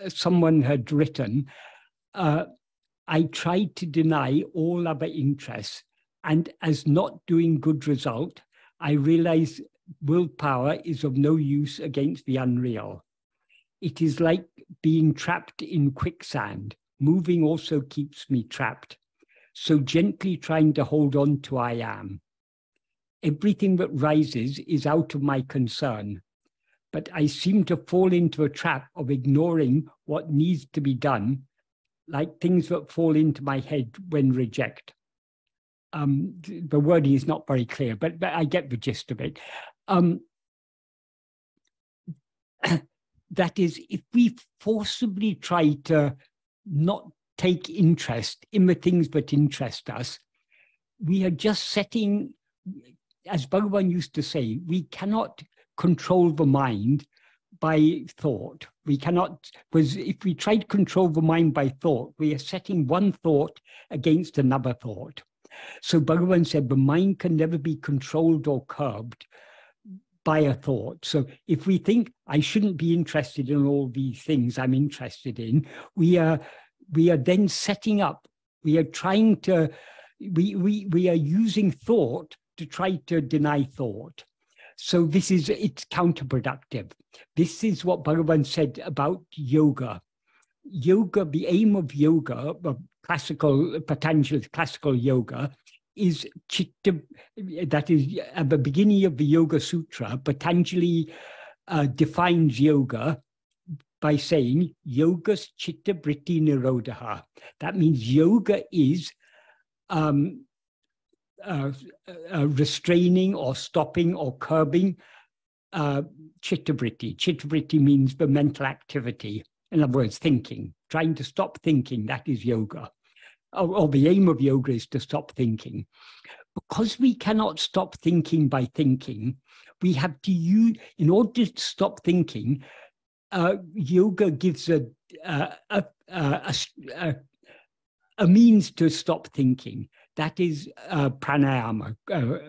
someone had written, I tried to deny all other interests, and as not doing good result, I realized willpower is of no use against the unreal. It is like being trapped in quicksand. Moving also keeps me trapped. So gently trying to hold on to I am. Everything that rises is out of my concern, but I seem to fall into a trap of ignoring what needs to be done, like things that fall into my head when reject. The wording is not very clear, but I get the gist of it. That is, if we forcibly try to not take interest in the things that interest us, we are just setting, as Bhagavan used to say, we cannot control the mind by thought. We cannot, because if we try to control the mind by thought, we are setting one thought against another thought. So Bhagavan said the mind can never be controlled or curbed by a thought. So if we think I shouldn't be interested in all these things I'm interested in, we are then setting up, we are trying to, we are using thought to try to deny thought. So it's counterproductive. This is what Bhagavan said about yoga. Yoga, the aim of yoga, of Patanjali's classical yoga, is chitta. That is at the beginning of the Yoga Sutra. Patanjali defines yoga by saying yogas chitta vritti nirodha. That means yoga is restraining or stopping or curbing chitta vritti. Chitta vritti means the mental activity. In other words, thinking, trying to stop thinking. That is yoga. Or the aim of yoga is to stop thinking. Because we cannot stop thinking by thinking, we have to use, in order to stop thinking, yoga gives a means to stop thinking. That is pranayama,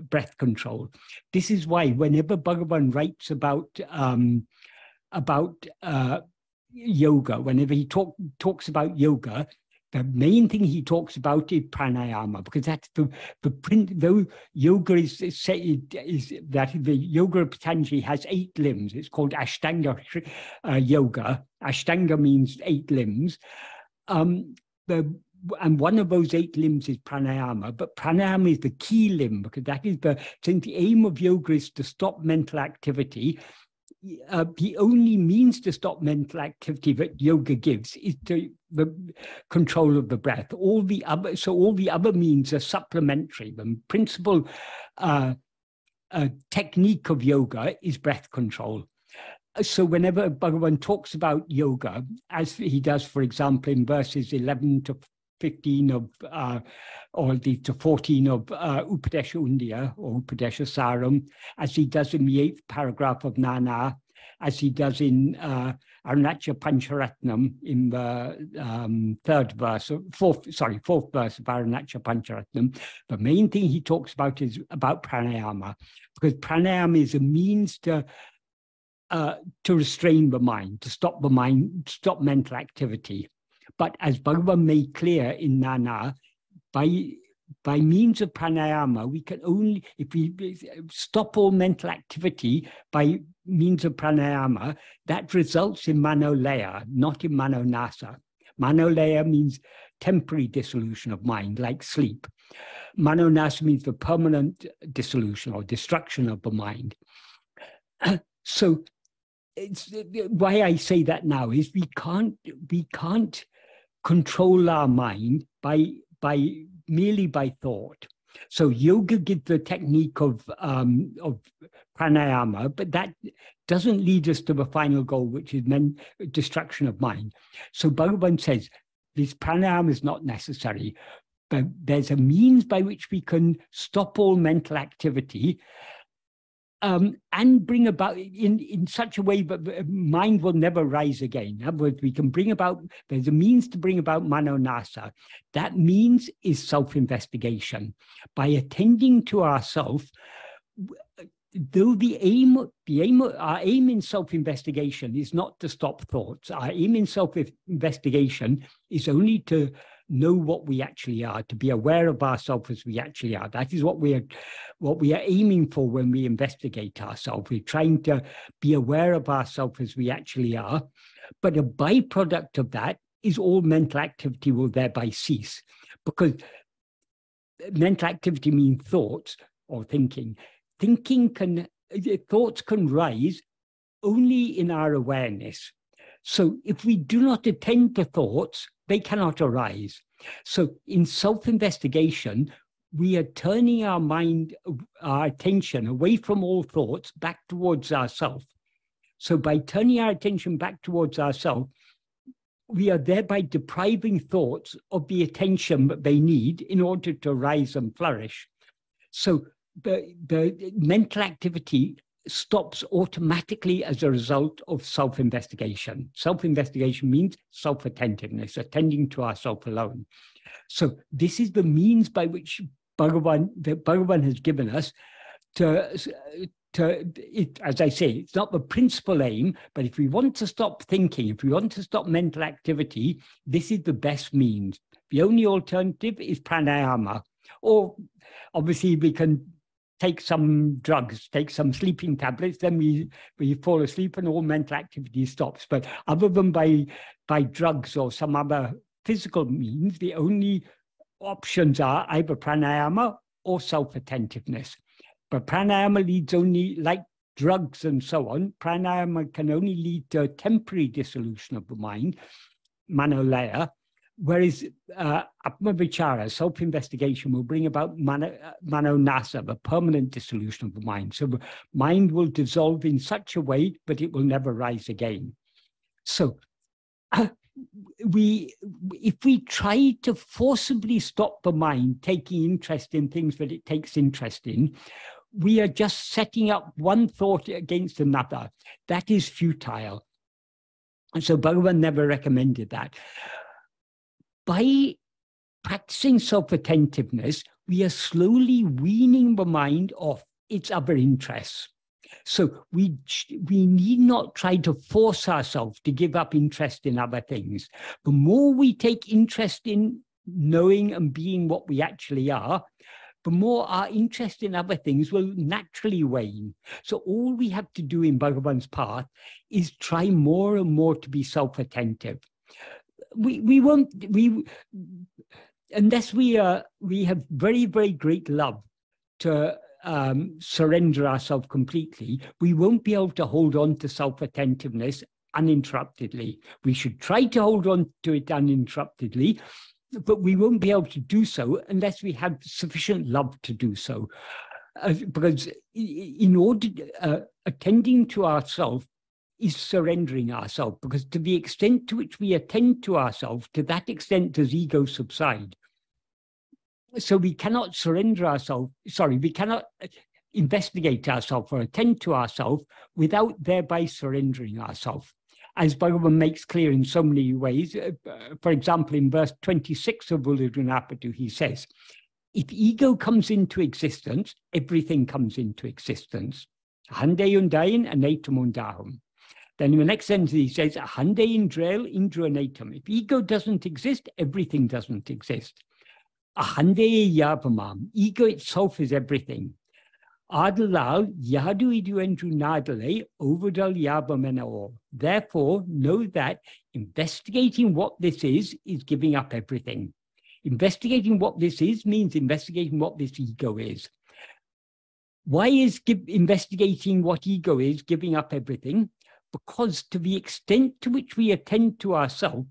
breath control. This is why whenever Bhagavan writes about yoga, whenever he talks about yoga, the main thing he talks about is pranayama, because that's the print. Though yoga is that the yoga of Patanjali has 8 limbs. It's called Ashtanga yoga. Ashtanga means 8 limbs. And one of those 8 limbs is pranayama, but pranayama is the key limb, because that is since the aim of yoga is to stop mental activity. The only means to stop mental activity that yoga gives is the control of the breath. All the other means are supplementary. The principal technique of yoga is breath control. So whenever Bhagavan talks about yoga, as he does, for example, in verses 11 to 15 of, or to 14 of Upadesha Undiyā or Upadesha Saram, as he does in the 8th paragraph of Nana, as he does in Arunachala Pancharatnam in the 4th verse of Arunachala Pancharatnam. The main thing he talks about is about pranayama, because pranayama is a means to restrain the mind, to stop the mind, stop mental activity. But as Bhagavan made clear in Nana, by means of pranayama, we can only, if we stop all mental activity by means of pranayama, that results in manolaya, not in manonasa. Manolaya means temporary dissolution of mind, like sleep. Manonasa means the permanent dissolution or destruction of the mind. So why I say that now is we can't control our mind merely by thought. So yoga gives the technique of pranayama, but that doesn't lead us to the final goal, which is destruction of mind. So Bhagavan says this pranayama is not necessary, but there's a means by which we can stop all mental activity and bring about in such a way that mind will never rise again. In other words, we can bring about, there's a means to bring about manonasa. That means is self-investigation. By attending to ourself, though our aim in self-investigation is not to stop thoughts. Our aim in self-investigation is only to know what we actually are, to be aware of ourselves as we actually are. That is what we are aiming for when we investigate ourselves. We're trying to be aware of ourselves as we actually are. But a byproduct of that is all mental activity will thereby cease, because mental activity means thoughts or thinking. Thoughts can rise only in our awareness. So if we do not attend to thoughts, they cannot arise. So in self-investigation, we are turning our mind, our attention away from all thoughts back towards ourselves. So by turning our attention back towards ourselves, we are thereby depriving thoughts of the attention that they need in order to rise and flourish. So the mental activity stops automatically as a result of self-investigation. Self-investigation means self-attentiveness, attending to ourself alone. So this is the means by which Bhagavan has given us as I say, it's not the principal aim, but if we want to stop thinking, if we want to stop mental activity, this is the best means. The only alternative is pranayama, or obviously we can take some drugs, take some sleeping tablets, then we fall asleep and all mental activity stops. But other than by drugs or some other physical means, the only options are either pranayama or self-attentiveness. But pranayama leads only, like drugs and so on, pranayama can only lead to a temporary dissolution of the mind, manolaya, whereas ātma-vicāra, self-investigation, will bring about manonasa, the permanent dissolution of the mind. So the mind will dissolve in such a way that it will never rise again. So if we try to forcibly stop the mind taking interest in things that it takes interest in, we are just setting up one thought against another. That is futile. And so Bhagavan never recommended that. By practicing self-attentiveness, we are slowly weaning the mind off its other interests. So we need not try to force ourselves to give up interest in other things. The more we take interest in knowing and being what we actually are, the more our interest in other things will naturally wane. So all we have to do in Bhagavan's path is try more and more to be self-attentive. Unless we have very, very great love to surrender ourselves completely, we won't be able to hold on to self-attentiveness uninterruptedly. We should try to hold on to it uninterruptedly, but we won't be able to do so unless we have sufficient love to do so. Because in order, attending to ourselves is surrendering ourselves, because to the extent to which we attend to ourselves, to that extent does ego subside. So we cannot surrender ourselves, we cannot investigate ourselves or attend to ourselves without thereby surrendering ourselves. As Bhagavan makes clear in so many ways, for example, in verse 26 of Ulladu, he says, if ego comes into existence, everything comes into existence. Hande undain anatum undahum. Then in the next sentence he says, Hande indrel indru anatum. If ego doesn't exist, everything doesn't exist. Ahande yavamam. Ego itself is everything. Adalal yadu idu endru nadale overdal yavamenao. Therefore, know that investigating what this is giving up everything. Investigating what this is means investigating what this ego is. Why is investigating what ego is giving up everything? Because to the extent to which we attend to ourselves,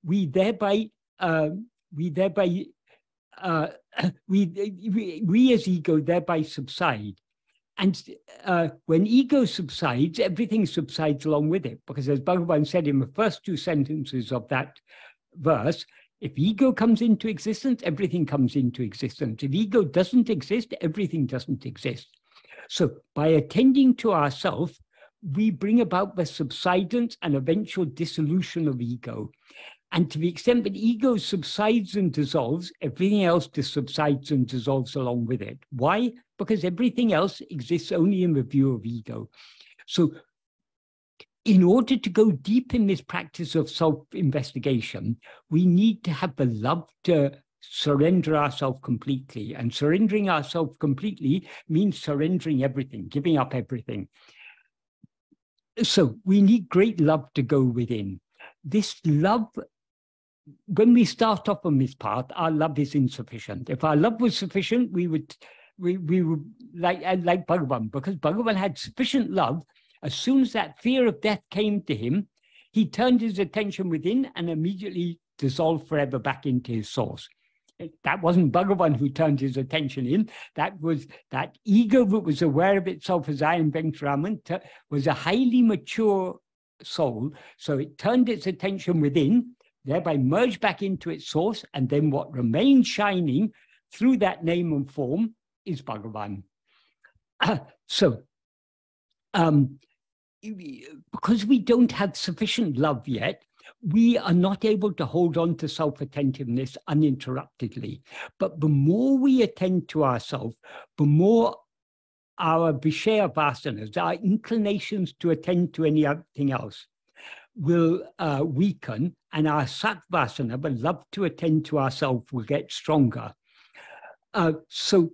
we as ego thereby subside. And when ego subsides, everything subsides along with it. Because as Bhagavan said in the first two sentences of that verse, if ego comes into existence, everything comes into existence. If ego doesn't exist, everything doesn't exist. So by attending to ourselves, we bring about the subsidence and eventual dissolution of ego. And to the extent that ego subsides and dissolves, everything else subsides and dissolves along with it. Why? Because everything else exists only in the view of ego. So in order to go deep in this practice of self-investigation, we need to have the love to surrender ourselves completely. And surrendering ourselves completely means surrendering everything, giving up everything. So we need great love to go within. This love, when we start off on this path, our love is insufficient. If our love was sufficient, we would like Bhagavan, because Bhagavan had sufficient love. As soon as that fear of death came to him, he turned his attention within and immediately dissolved forever back into his source. That wasn't Bhagavan who turned his attention in. That was that ego that was aware of itself as I am Venkataraman, was a highly mature soul. So it turned its attention within, thereby merged back into its source. And then what remained shining through that name and form is Bhagavan. Because we don't have sufficient love yet, we are not able to hold on to self-attentiveness uninterruptedly. But the more we attend to ourselves, the more our Vishaya vasanas, our inclinations to attend to anything else, will weaken, and our Satvasana, the love to attend to ourselves, will get stronger. So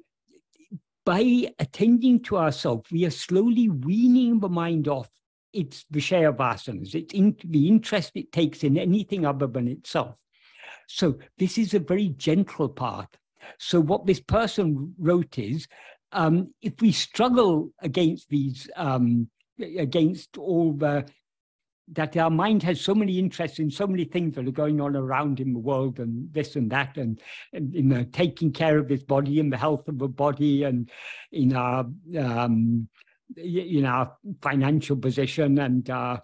by attending to ourselves, we are slowly weaning the mind off its Vishaya vasanas, the interest it takes in anything other than itself. So this is a very gentle path. So what this person wrote is, if we struggle against these, against all the, that our mind has so many interests in so many things that are going on around in the world, and this and that, and in taking care of this body and the health of the body, and in our financial position and our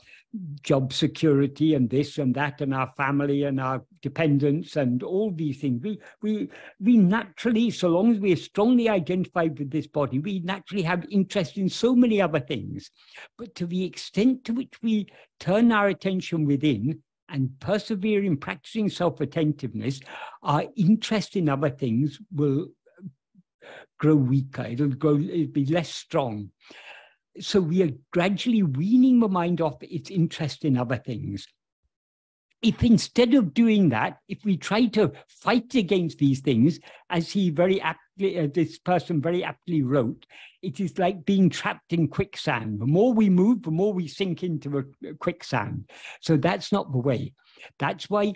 job security and this and that, and our family and our dependents and all these things. We naturally, so long as we are strongly identified with this body, we naturally have interest in so many other things. But to the extent to which we turn our attention within and persevere in practicing self-attentiveness, our interest in other things will grow weaker. It'll be less strong. So we are gradually weaning the mind off its interest in other things. If instead of doing that, if we try to fight against these things, as he very aptly, this person very aptly wrote, it is like being trapped in quicksand. The more we move, the more we sink into the quicksand. So that's not the way. That's why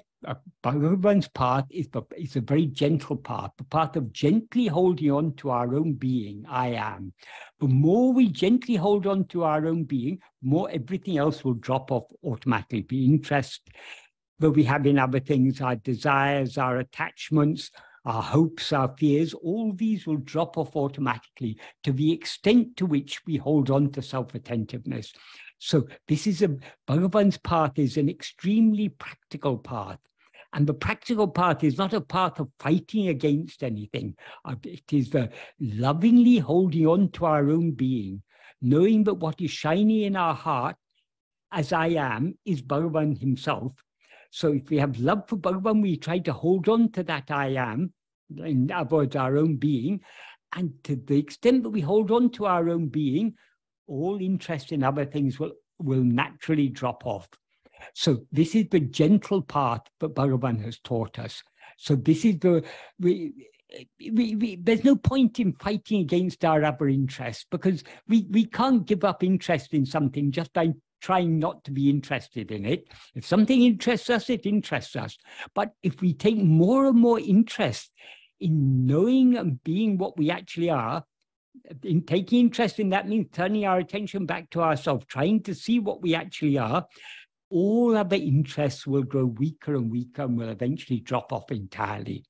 Bhagavan's path is a very gentle path, the path of gently holding on to our own being, I am. The more we gently hold on to our own being, the more everything else will drop off automatically. The interest that we have in other things, our desires, our attachments, our hopes, our fears, all these will drop off automatically to the extent to which we hold on to self-attentiveness. So this is Bhagavan's path is an extremely practical path. And the practical path is not a path of fighting against anything. It is the lovingly holding on to our own being, knowing that what is shiny in our heart, as I am, is Bhagavan himself. So if we have love for Bhagavan, we try to hold on to that I am, in other words, our own being. And to the extent that we hold on to our own being, all interest in other things will naturally drop off. So this is the gentle path that Bhagavan has taught us. So this is there's no point in fighting against our other interests, because we can't give up interest in something just by trying not to be interested in it. If something interests us, it interests us. But if we take more and more interest in knowing and being what we actually are, in taking interest in that means turning our attention back to ourselves, trying to see what we actually are, all other interests will grow weaker and weaker and will eventually drop off entirely.